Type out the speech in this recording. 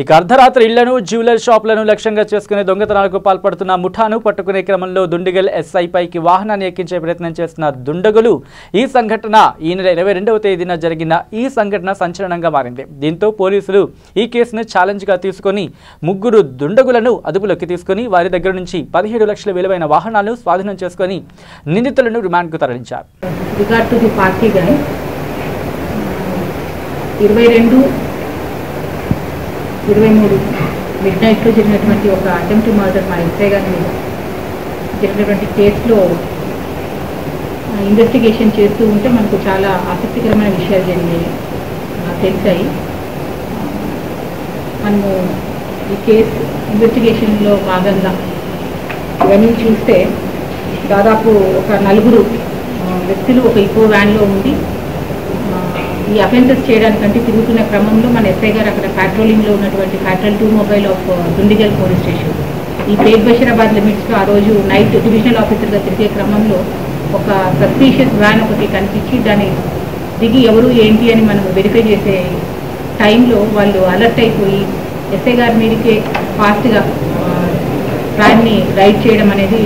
ఇక అర్ధరాత్రి ఇళ్లను జ్యువెలర్ షాపులను లక్ష్యంగా చేసుకునే దొంగతనాలకు పాల్పడుతున్న ముఠాను పట్టుకునే క్రమంలో దుండిగల్ ఎస్ఐపైకి వాహనాన్ని ఎక్కించే ప్రయత్నం చేస్తున్న దుండగులు ఈ సంఘటన ఈ నెల 22వ తేదీన జరిగిన ఈ సంఘటన సంచలనంగా మారింది. దీంతో పోలీసులు ఈ కేసును ఛాలెంజ్గా తీసుకొని ముగ్గురు దుండగులను అదుపులోకి తీసుకుని వారి దగ్గర నుంచి 17 లక్షల విలువైన వాహనాలను స్వాధీనం చేసుకుని నిందితులను రిమాండ్కు తరలించారు. 23 మిడ్ నైట్లో జరిగినటువంటి ఒక అటెంప్ట్ మర్డర్ మా ఎస్ఐ గారి మీద జరిగినటువంటి కేసులో ఇన్వెస్టిగేషన్ చేస్తూ ఉంటే మనకు చాలా ఆసక్తికరమైన విషయాలు జరిగాయి, తెలిసాయి. మనము ఈ కేసు ఇన్వెస్టిగేషన్లో భాగంగా ఇవన్నీ చూస్తే దాదాపు ఒక 4 వ్యక్తులు ఒక ఇకో వ్యాన్లో ఉండి ఈ అఫెన్సెస్ చేయడానికంటే తిరుగుతున్న క్రమంలో మన ఎస్ఐ గారు అక్కడ ప్యాట్రోలింగ్లో ఉన్నటువంటి patrol 2 mobile off Dundigal police station ఈ పేట్ బషీరాబాద్ లిమిట్స్లో ఆ రోజు నైట్ డివిజనల్ ఆఫీసర్గా తిరిగే క్రమంలో ఒక సస్పీషియస్ వ్యాన్ ఒకటి కనిపించి దాన్ని దిగి ఎవరు ఏంటి అని మనం వెరిఫై చేసే టైంలో వాళ్ళు అలర్ట్ అయిపోయి ఎస్ఐ గారి మీదకే ఫాస్ట్గా వ్యాన్ని రైడ్ చేయడం అనేది